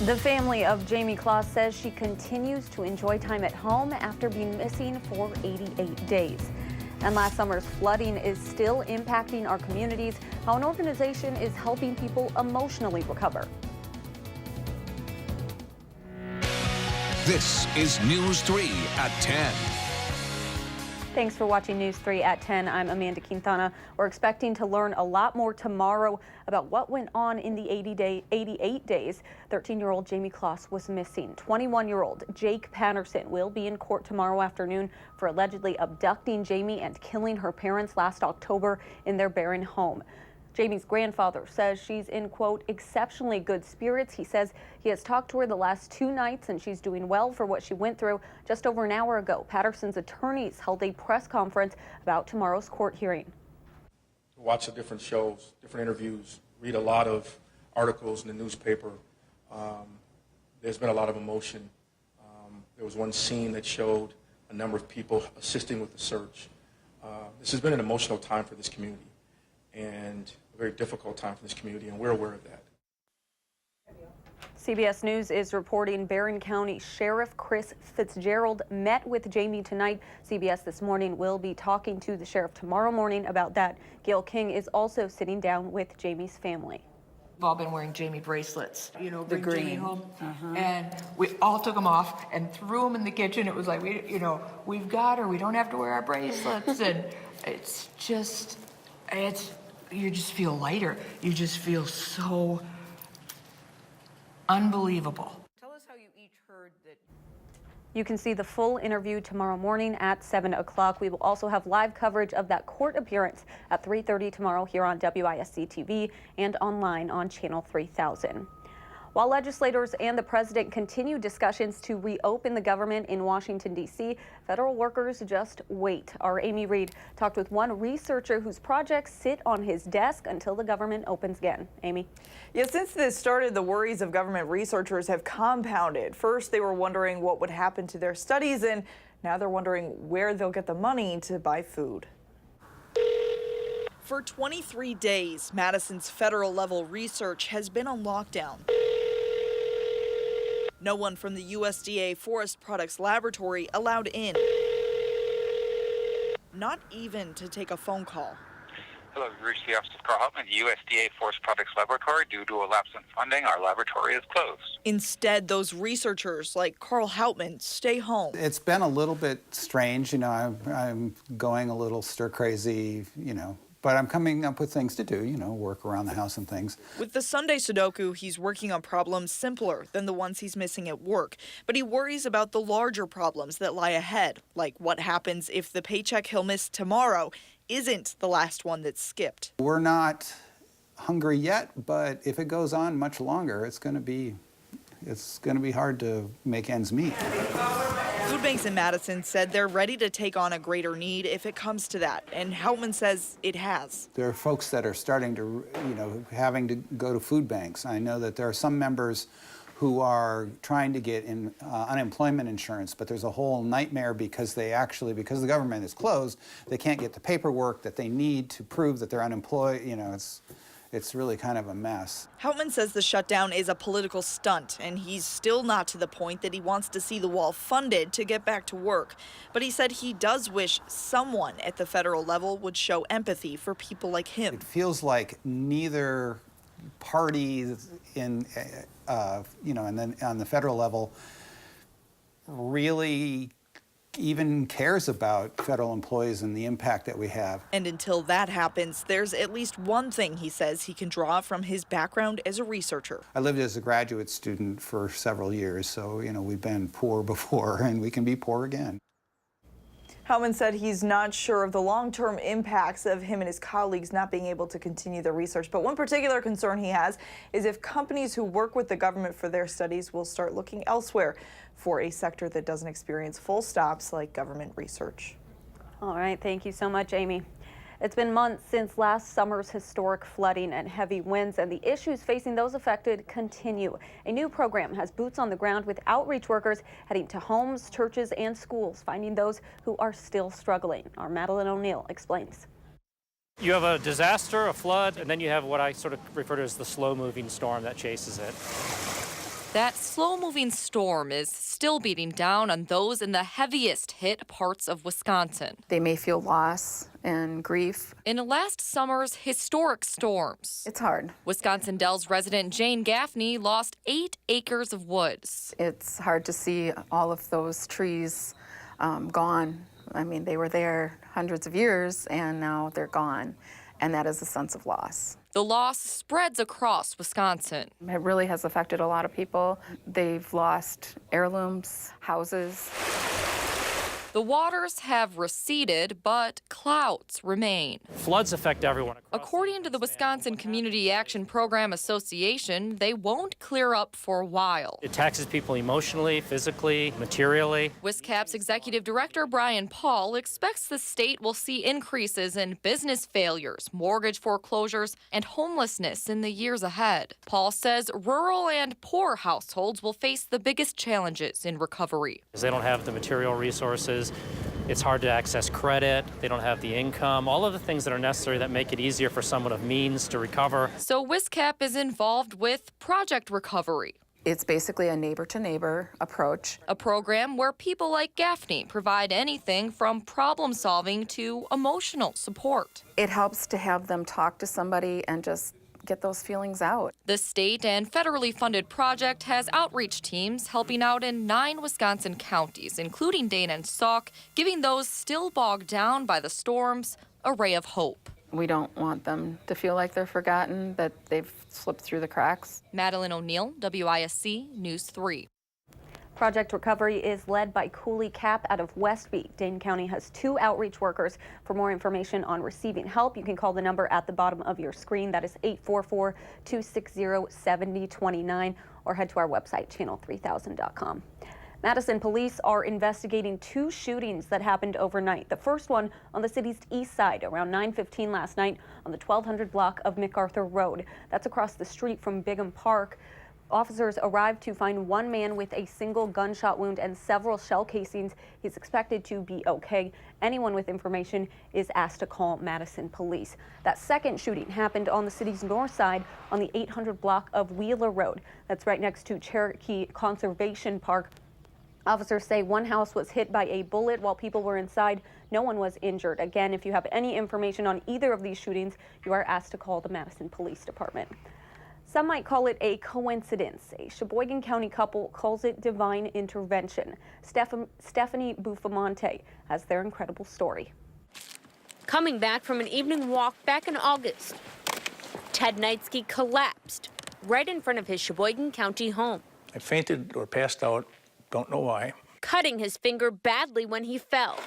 The family of Jamie Kloss says she continues to enjoy time at home after being missing for 88 days. And last summer's flooding is still impacting our communities. How an organization is helping people emotionally recover. This is News 3 at 10. Thanks for watching News 3 at 10. I'm Amanda Quintana. We're expecting to learn a lot more tomorrow about what went on in the 88 days 13-year-old Jamie Kloss was missing. 21-year-old Jake Patterson will be in court tomorrow afternoon for allegedly abducting Jamie and killing her parents last October in their Barron home. Jamie's grandfather says she's in, quote, exceptionally good spirits. He says he has talked to her the last 2 nights and she's doing well for what she went through. Just over an hour ago, Patterson's attorneys held a press conference about tomorrow's court hearing. Watch the different shows, different interviews, read a lot of articles in the newspaper. There's been a lot of emotion. There was one scene that showed a number of people assisting with the search. This has been an emotional time for this community and a very difficult time for this community, and we're aware of that. CBS News is reporting Barron County Sheriff Chris Fitzgerald met with Jamie tonight. CBS This Morning will be talking to the sheriff tomorrow morning about that. Gail King is also sitting down with Jamie's family. We've all been wearing Jamie bracelets, you know, the green. Jamie home, and we all took them off and threw them in the kitchen. It was like, we've got her. We don't have to wear our bracelets, and it's just, you just feel lighter. You just feel so unbelievable. Tell us how you each heard that. You can see the full interview tomorrow morning at 7 o'clock. We will also have live coverage of that court appearance at 3:30 tomorrow here on WISC-TV and online on Channel 3000. While legislators and the president continue discussions to reopen the government in Washington, D.C., federal workers just wait. Our Amy Reed talked with one researcher whose projects sit on his desk until the government opens again. Amy? Yeah, since this started, the worries of government researchers have compounded. First, they were wondering what would happen to their studies, and now they're wondering where they'll get the money to buy food. For 23 days, Madison's federal-level research has been on lockdown. No one from the USDA Forest Products Laboratory allowed in. Not even to take a phone call. Hello, you've reached the office of Carl Hauptman, the USDA Forest Products Laboratory. Due to a lapse in funding, our laboratory is closed. Instead, those researchers like Carl Hauptman stay home. It's been a little bit strange, I'm going a little stir crazy, but I'm coming up with things to do, work around the house and things. With the Sunday Sudoku, he's working on problems simpler than the ones he's missing at work. But he worries about the larger problems that lie ahead, like what happens if the paycheck he'll miss tomorrow isn't the last one that's skipped. We're not hungry yet, but if it goes on much longer, it's going to be hard to make ends meet. Food banks in Madison said they're ready to take on a greater need if it comes to that, and Hauptman says it has. There are folks that are starting to, having to go to food banks. I know that there are some members who are trying to get in unemployment insurance, but there's a whole nightmare because because the government is closed, they can't get the paperwork that they need to prove that they're unemployed. It's really kind of a mess. Hauptman says the shutdown is a political stunt, and he's still not to the point that he wants to see the wall funded to get back to work. But he said he does wish someone at the federal level would show empathy for people like him. It feels like neither party and then on the federal level really even cares about federal employees and the impact that we have. And until that happens, there's at least one thing he says he can draw from his background as a researcher. I lived as a graduate student for several years, so we've been poor before and we can be poor again. Hauptman said he's not sure of the long-term impacts of him and his colleagues not being able to continue their research. But one particular concern he has is if companies who work with the government for their studies will start looking elsewhere for a sector that doesn't experience full stops like government research. All right, thank you so much, Amy. It's been months since last summer's historic flooding and heavy winds, and the issues facing those affected continue. A new program has boots on the ground with outreach workers heading to homes, churches, and schools, finding those who are still struggling. Our Madeline O'Neill explains. You have a disaster, a flood, and then you have what I sort of refer to as the slow-moving storm that chases it. That slow-moving storm is still beating down on those in the heaviest hit parts of Wisconsin. They may feel loss and grief. In last summer's historic storms, It's hard. Wisconsin Dells resident Jane Gaffney lost 8 acres of woods. It's hard to see all of those trees gone. I mean, they were there hundreds of years, and now they're gone. And that is a sense of loss. The loss spreads across Wisconsin. It really has affected a lot of people. They've lost heirlooms, houses. The waters have receded, but clouds remain. Floods affect everyone. According to the Wisconsin Community Action Program Association, they won't clear up for a while. It taxes people emotionally, physically, materially. WISC-CAP's executive director, Brian Paul, expects the state will see increases in business failures, mortgage foreclosures, and homelessness in the years ahead. Paul says rural and poor households will face the biggest challenges in recovery. They don't have the material resources. It's hard to access credit. They don't have the income, all of the things that are necessary that make it easier for someone of means to recover. So WISC-CAP is involved with Project Recovery. It's basically a neighbor-to-neighbor approach. A program where people like Gaffney provide anything from problem solving to emotional support. It helps to have them talk to somebody and just get those feelings out. The state and federally funded project has outreach teams helping out in 9 Wisconsin counties, including Dane and Sauk, giving those still bogged down by the storms a ray of hope. We don't want them to feel like they're forgotten, that they've slipped through the cracks. Madeline O'Neill, WISC News 3. Project Recovery is led by Cooley Cap out of Westby. Dane County has 2 outreach workers. For more information on receiving help, you can call the number at the bottom of your screen. That is 844-260-7029, or head to our website, channel3000.com. Madison police are investigating 2 shootings that happened overnight. The first one on the city's east side around 9:15 last night on the 1200 block of MacArthur Road. That's across the street from Bigham Park. Officers arrived to find one man with a single gunshot wound and several shell casings. He's expected to be okay. Anyone with information is asked to call Madison police. That second shooting happened on the city's north side on the 800 block of Wheeler Road. That's right next to Cherokee Conservation Park. Officers say one house was hit by a bullet while people were inside. No one was injured. Again, if you have any information on either of these shootings, you are asked to call the Madison Police Department. Some might call it a coincidence. A Sheboygan County couple calls it divine intervention. Stephanie Buffamonte has their incredible story. Coming back from an evening walk back in August, Ted Knightsky collapsed right in front of his Sheboygan County home. I fainted or passed out, don't know why. Cutting his finger badly when he fell.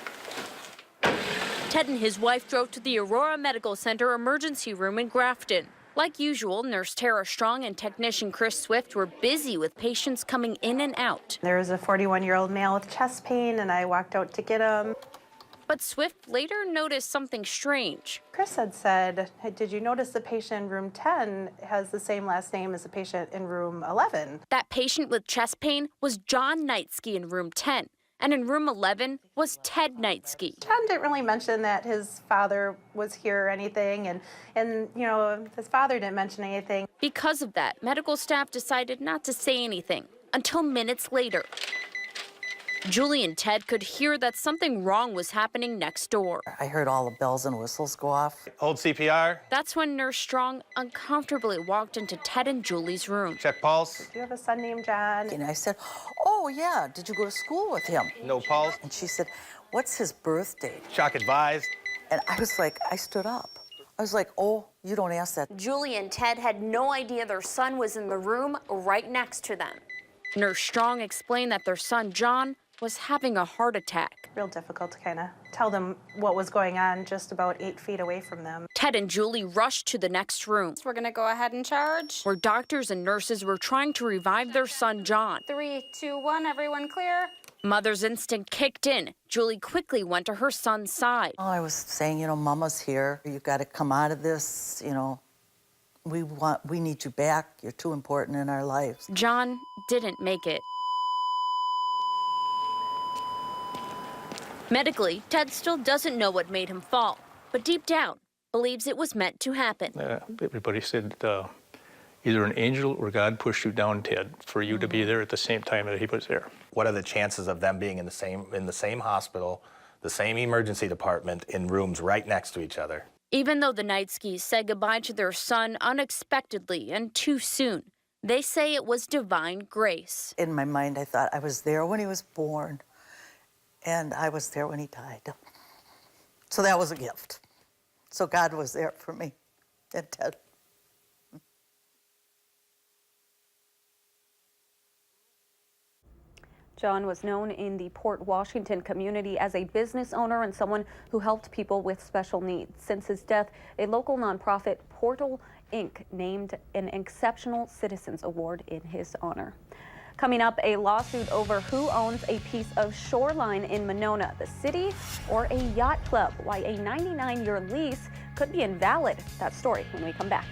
Ted and his wife drove to the Aurora Medical Center emergency room in Grafton. Like usual, Nurse Tara Strong and technician Chris Swift were busy with patients coming in and out. There was a 41-year-old male with chest pain, and I walked out to get him. But Swift later noticed something strange. Chris had said, hey, did you notice the patient in room 10 has the same last name as the patient in room 11? That patient with chest pain was John Knightsky in room 10. And in room 11 was Ted Knightsky. John didn't really mention that his father was here or anything, and you know, his father didn't mention anything. Because of that, medical staff decided not to say anything until minutes later. Julie and Ted could hear that something wrong was happening next door. I heard all the bells and whistles go off. Hold CPR. That's when Nurse Strong uncomfortably walked into Ted and Julie's room. Check pulse. Do you have a son named John? And I said, oh yeah, did you go to school with him? No pulse. And she said, what's his birth date? Shock advised. And I was like, I stood up. I was like, oh, you don't ask that. Julie and Ted had no idea their son was in the room right next to them. Nurse Strong explained that their son, John, was having a heart attack. Real difficult to kind of tell them what was going on just about 8 feet away from them. Ted and Julie rushed to the next room. We're gonna go ahead and charge. Where doctors and nurses were trying to revive their son, John. 3, 2, 1, everyone clear. Mother's instinct kicked in. Julie quickly went to her son's side. Oh, I was saying, you know, Mama's here. You got to come out of this, you know. We need you back. You're too important in our lives. John didn't make it. Medically, Ted still doesn't know what made him fall, but deep down, believes it was meant to happen. Everybody said, Either an angel or God pushed you down, Ted, for you to be there at the same time that he was there. What are the chances of them being in the same hospital, the same emergency department, in rooms right next to each other? Even though the Knightskys said goodbye to their son unexpectedly and too soon, they say it was divine grace. In my mind, I thought I was there when he was born, and I was there when he died. So that was a gift. So God was there for me and Ted. John was known in the Port Washington community as a business owner and someone who helped people with special needs. Since his death, a local nonprofit, Portal Inc., named an Exceptional Citizens Award in his honor. Coming up, a lawsuit over who owns a piece of shoreline in Monona, the city or a yacht club. Why a 99-year lease could be invalid. That story when we come back.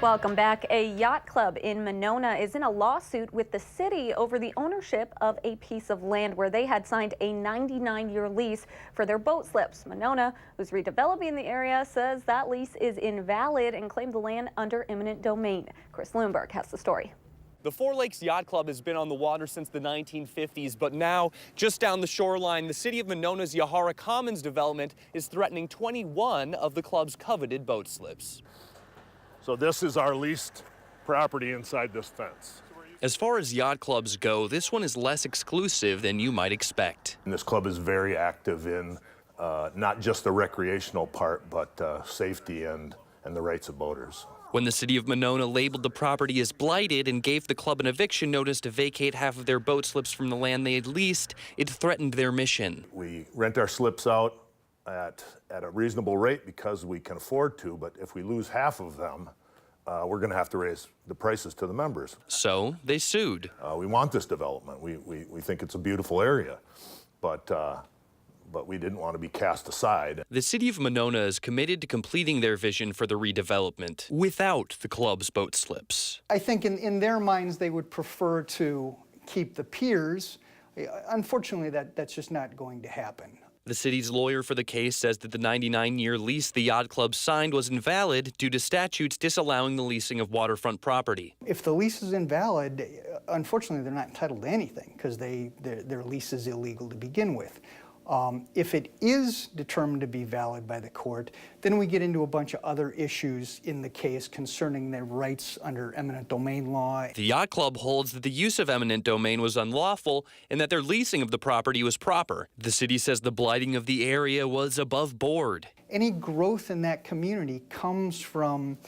Welcome back. A yacht club in Monona is in a lawsuit with the city over the ownership of a piece of land where they had signed a 99-year lease for their boat slips. Monona, who's redeveloping the area, says that lease is invalid and claimed the land under eminent domain. Chris Lundberg has the story. The Four Lakes Yacht Club has been on the water since the 1950s, but now, just down the shoreline, the city of Monona's Yahara Commons development is threatening 21 of the club's coveted boat slips. So this is our leased property inside this fence. As far as yacht clubs go, this one is less exclusive than you might expect. And this club is very active in not just the recreational part, but safety and the rights of boaters. When the city of Monona labeled the property as blighted and gave the club an eviction notice to vacate half of their boat slips from the land they had leased, it threatened their mission. We rent our slips out at a reasonable rate because we can afford to, but if we lose half of them, we're going to have to raise the prices to the members. So they sued. We want this development. We think it's a beautiful area, but we didn't want to be cast aside. The city of Monona is committed to completing their vision for the redevelopment without the club's boat slips. I think in their minds they would prefer to keep the piers. Unfortunately, that's just not going to happen. The city's lawyer for the case says that the 99-year lease the yacht club signed was invalid due to statutes disallowing the leasing of waterfront property. If the lease is invalid, unfortunately they're not entitled to anything because their lease is illegal to begin with. If it is determined to be valid by the court, then we get into a bunch of other issues in the case concerning their rights under eminent domain law. The yacht club holds that the use of eminent domain was unlawful and that their leasing of the property was proper. The city says the blighting of the area was above board. Any growth in that community comes from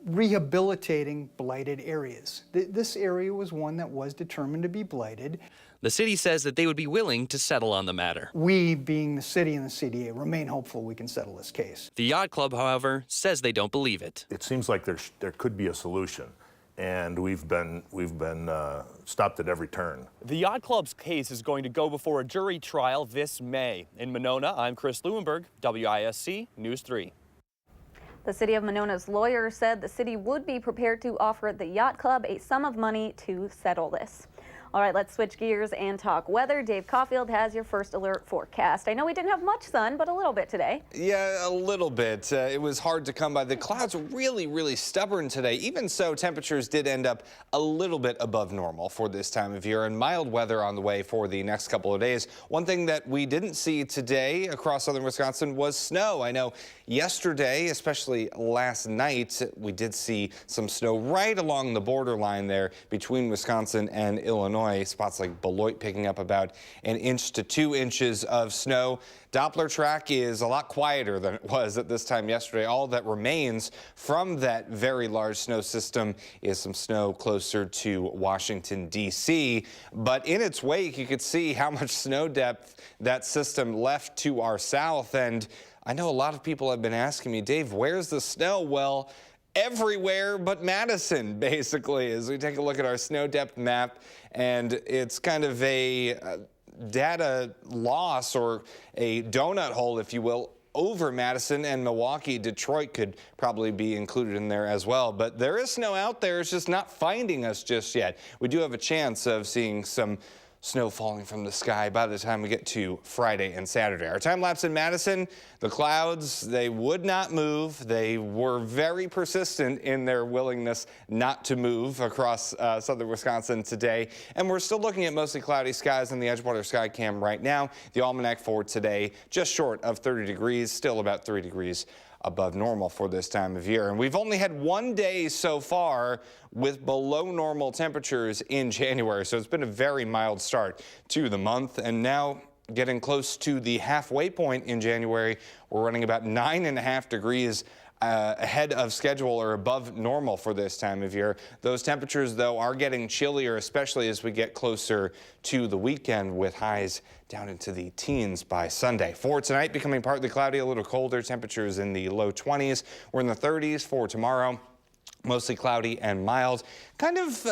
rehabilitating blighted areas. This area was one that was determined to be blighted. The city says that they would be willing to settle on the matter. We, being the city and the CDA, remain hopeful we can settle this case. The yacht club, however, says they don't believe it. It seems like there could be a solution, and we've been stopped at every turn. The yacht club's case is going to go before a jury trial this May. In Monona, I'm Chris Leuenberg, WISC News 3. The city of Monona's lawyer said the city would be prepared to offer the yacht club a sum of money to settle this. All right, let's switch gears and talk weather. Dave Caulfield has your first alert forecast. I know we didn't have much sun, but a little bit today. Yeah, a little bit. It was hard to come by. The clouds were really stubborn today. Even so, temperatures did end up a little bit above normal for this time of year, and mild weather on the way for the next couple of days. One thing that we didn't see today across southern Wisconsin was snow. I know yesterday, especially last night, we did see some snow right along the borderline there between Wisconsin and Illinois. Spots like Beloit picking up about 1 inch to 2 inches of snow. Doppler track is a lot quieter than it was at this time yesterday. All that remains from that very large snow system is some snow closer to Washington, D.C. But in its wake, you could see how much snow depth that system left to our south. And I know a lot of people have been asking me, Dave, where's the snow? Well, everywhere but Madison, basically, as we take a look at our snow depth map, and it's kind of a data loss or a donut hole, if you will, over Madison and Milwaukee. Detroit could probably be included in there as well, but there is snow out there. It's just not finding us just yet. We do have a chance of seeing some snow falling from the sky by the time we get to Friday and Saturday. Our time lapse in Madison, the clouds, they would not move. They were very persistent in their willingness not to move across southern Wisconsin today. And we're still looking at mostly cloudy skies in the Edgewater Sky Cam right now. The almanac for today, just short of 30 degrees, still about 3 degrees above normal for this time of year. And we've only had one day so far with below normal temperatures in January. So it's been a very mild start to the month. And now getting close to the halfway point in January, we're running about 9.5 degrees ahead of schedule or above normal for this time of year. Those temperatures, though, are getting chillier, especially as we get closer to the weekend with highs down into the teens by Sunday. For tonight, becoming partly cloudy, a little colder, temperatures in the low 20s. We're in the 30s for tomorrow, mostly cloudy and mild. Kind of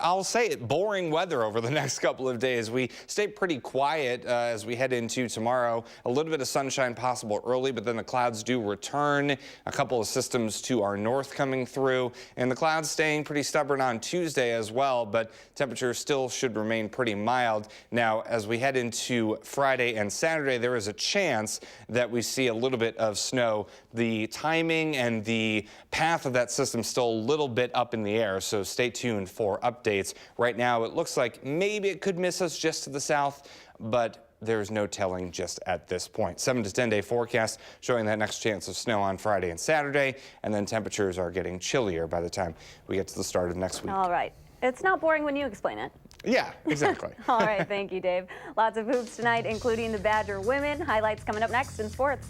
I'll say it, boring weather over the next couple of days. We stay pretty quiet as we head into tomorrow. A little bit of sunshine possible early, but then the clouds do return. A couple of systems to our north coming through, and the clouds staying pretty stubborn on Tuesday as well, but temperatures still should remain pretty mild. Now, as we head into Friday and Saturday, there is a chance that we see a little bit of snow. The timing and the path of that system still a little bit up in the air, so stay tuned for updates. Right now, it looks like maybe it could miss us just to the south, but there's no telling just at this point. 7 to 10 day forecast showing that next chance of snow on Friday and Saturday, and then temperatures are getting chillier by the time we get to the start of next week. All right. It's not boring when you explain it. Yeah, exactly. All right. Thank you, Dave. Lots of hoops tonight, including the Badger women. Highlights coming up next in sports.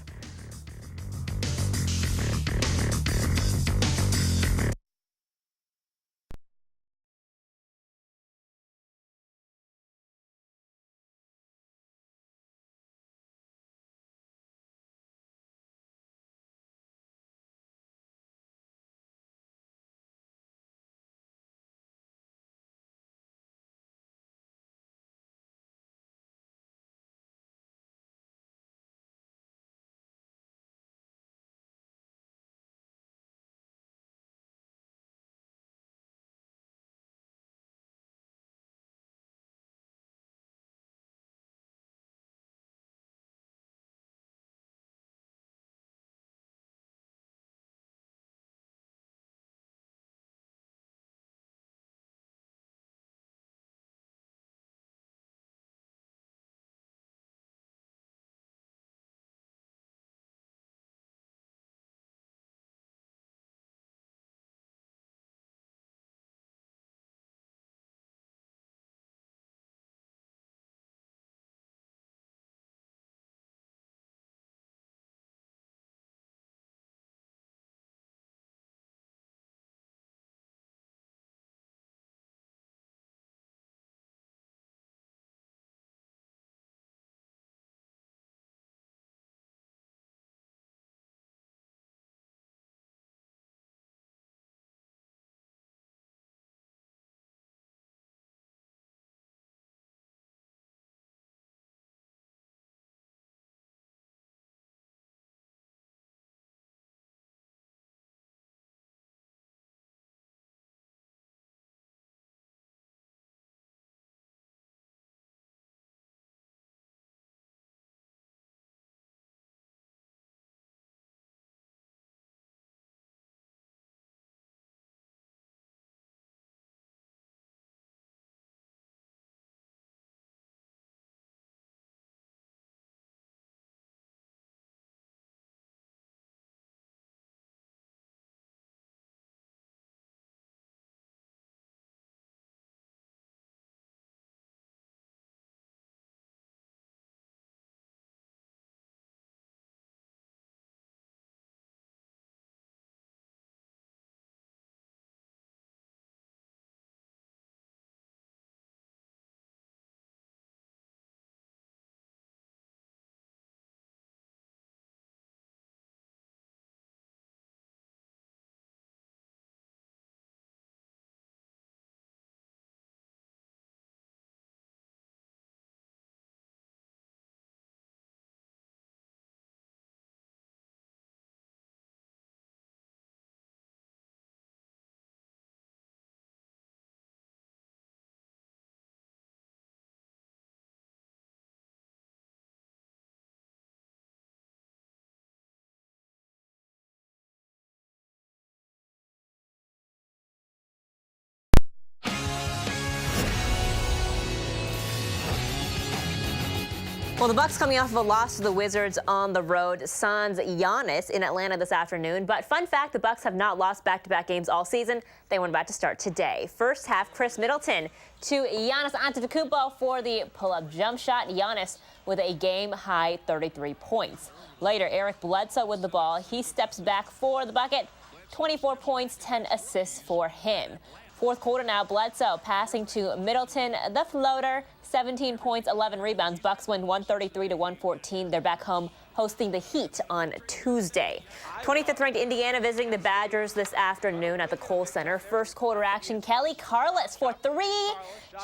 Well, the Bucks coming off of a loss to the Wizards on the road. Suns Giannis in Atlanta this afternoon. But fun fact, the Bucks have not lost back-to-back games all season. They went about to start today. First half, Chris Middleton to Giannis Antetokounmpo for the pull-up jump shot. Giannis with a game-high 33 points. Later, Eric Bledsoe with the ball. He steps back for the bucket. 24 points, 10 assists for him. Fourth quarter now, Bledsoe passing to Middleton, the floater, 17 points, 11 rebounds. Bucks win 133-114. They're back home hosting the Heat on Tuesday. 25th ranked Indiana visiting the Badgers this afternoon at the Kohl Center. First quarter action, Kelly Carlis for three.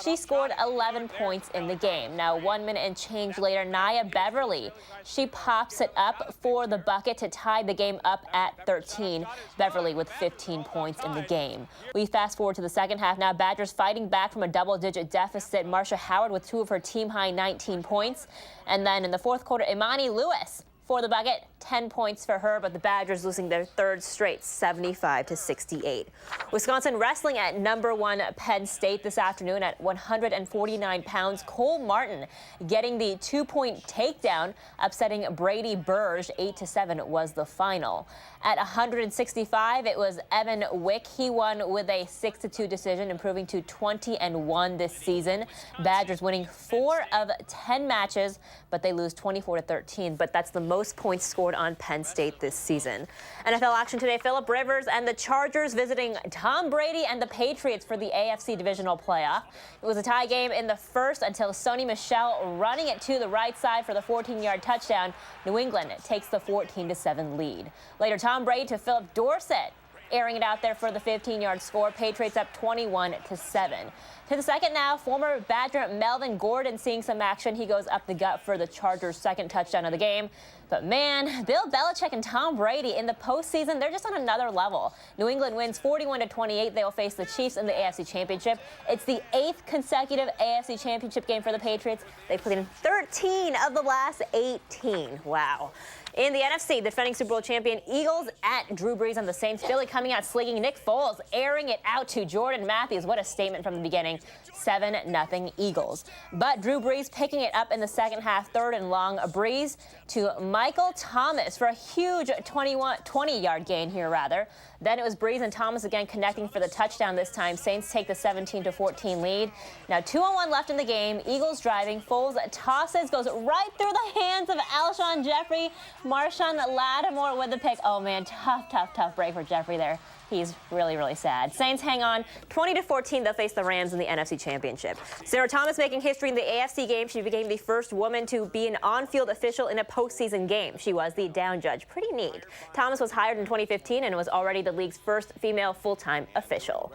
She scored 11 points in the game. Now 1 minute and change later, Nia Beverly. She pops it up for the bucket to tie the game up at 13. Beverly with 15 points in the game. We fast forward to the second half now. Badgers fighting back from a double-digit deficit. Marsha Howard with two of her team-high 19 points. And then in the fourth quarter, Imani Lewis for the bucket, 10 points for her, but the Badgers losing their third straight, 75-68. Wisconsin wrestling at #1 Penn State this afternoon at 149 pounds. Cole Martin getting the 2-point takedown, upsetting Brady Burge. 8-7 was the final. At 165, it was Evan Wick. He won with a 6-2 decision, improving to 20-1 this season. Badgers winning 4 of 10 matches, but they lose 24-13. But that's the most points scored on Penn State this season. NFL action today, Phillip Rivers and the Chargers visiting Tom Brady and the Patriots for the AFC divisional playoff. It was a tie game in the first until Sony Michel running it to the right side for the 14-yard touchdown. New England takes the 14-7 lead. Later, Tom Brady to Philip Dorsett, airing it out there for the 15-yard score. Patriots up 21-7. To the second now, former Badger Melvin Gordon seeing some action. He goes up the gut for the Chargers' second touchdown of the game. But man, Bill Belichick and Tom Brady in the postseason, they're just on another level. New England wins 41-28. They will face the Chiefs in the AFC Championship. It's the 8th consecutive AFC Championship game for the Patriots. They played in 13 of the last 18. Wow. In the NFC, defending Super Bowl champion Eagles at Drew Brees and the Saints. Philly coming out slinging. Nick Foles airing it out to Jordan Matthews. What a statement from the beginning. 7-0 Eagles. But Drew Brees picking it up in the second half, third and long. A Brees to Michael Thomas for a huge 20-yard gain here, rather. Then it was Brees and Thomas again connecting for the touchdown this time. Saints take the 17-14 lead. Now 2:01 left in the game. Eagles driving. Foles tosses, goes right through the hands of Alshon Jeffrey. Marshawn Lattimore with the pick. Oh man, tough break for Jeffrey there. He's really, really sad. Saints hang on 20-14. They'll face the Rams in the NFC Championship. Sarah Thomas making history in the AFC game. She became the first woman to be an on-field official in a postseason game. She was the down judge. Pretty neat. Thomas was hired in 2015 and was already the league's first female full-time official.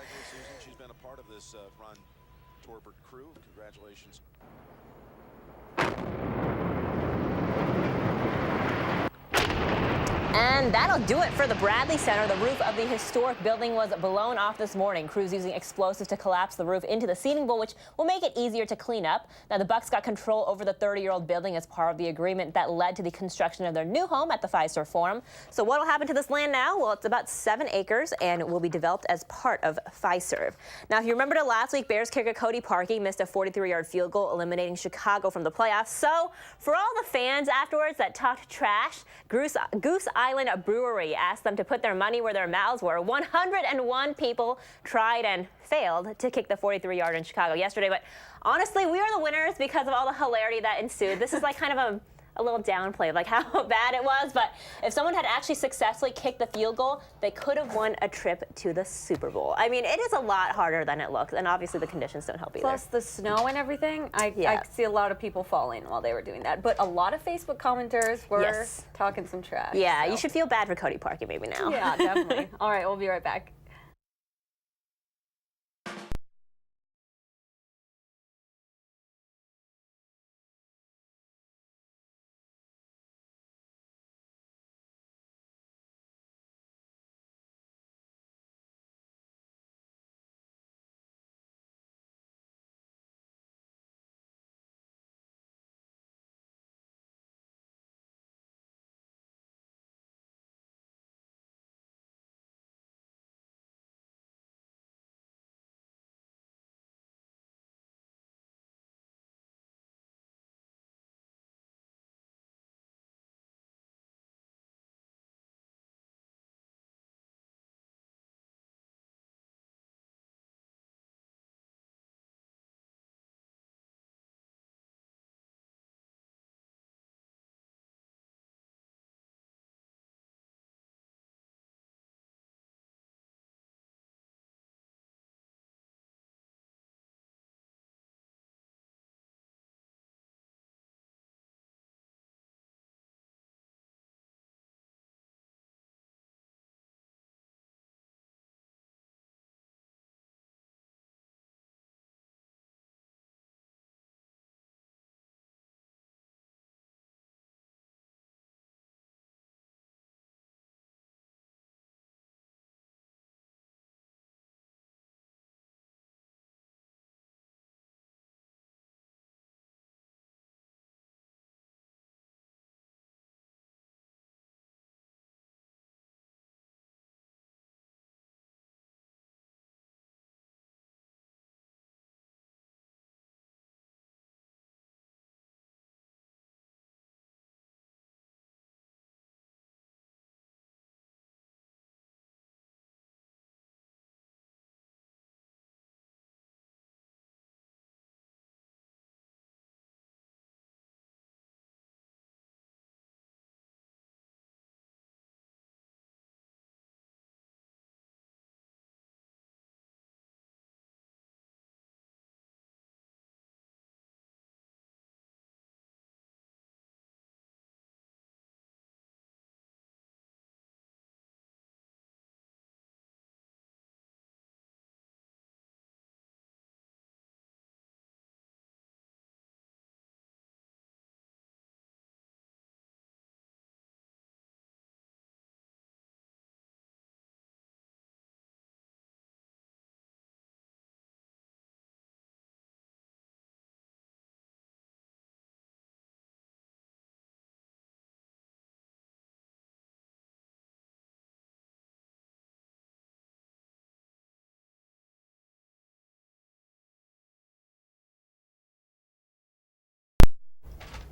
She's been a part of this Ron Torbert crew. Congratulations. And that'll do it for the Bradley Center. The roof of the historic building was blown off this morning. Crews using explosives to collapse the roof into the seating bowl, which will make it easier to clean up. Now, the Bucks got control over the 30-year-old building as part of the agreement that led to the construction of their new home at the Fiserv Forum. So what will happen to this land now? Well, it's about 7 acres and will be developed as part of Fiserv. Now, if you remember last week, Bears kicker Cody Parkey missed a 43-yard field goal, eliminating Chicago from the playoffs. So for all the fans afterwards that talked trash, Goose Island Brewery asked them to put their money where their mouths were. 101 people tried and failed to kick the 43-yarder in Chicago yesterday. But honestly, we are the winners because of all the hilarity that ensued. This is like kind of a little downplay of like how bad it was. But if someone had actually successfully kicked the field goal, they could have won a trip to the Super Bowl. I mean, it is a lot harder than it looks. And obviously the conditions don't help either. Plus the snow and everything. I see a lot of people falling while they were doing that. But a lot of Facebook commenters were talking some trash. Yeah, so. You should feel bad for Cody Parkey maybe now. Yeah, definitely. All right, we'll be right back.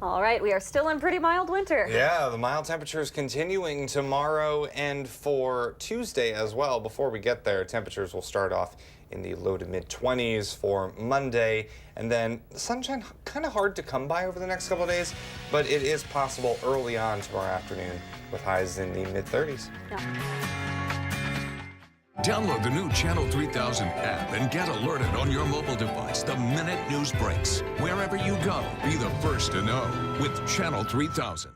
All right, we are still in pretty mild winter. Yeah, the mild temperatures continuing tomorrow and for Tuesday as well. Before we get there, temperatures will start off in the low to mid 20s for Monday, and then sunshine kind of hard to come by over the next couple of days, but it is possible early on tomorrow afternoon with highs in the mid 30s. Download the new Channel 3000 app and get alerted on your mobile device the minute news breaks. Wherever you go, be the first to know with Channel 3000.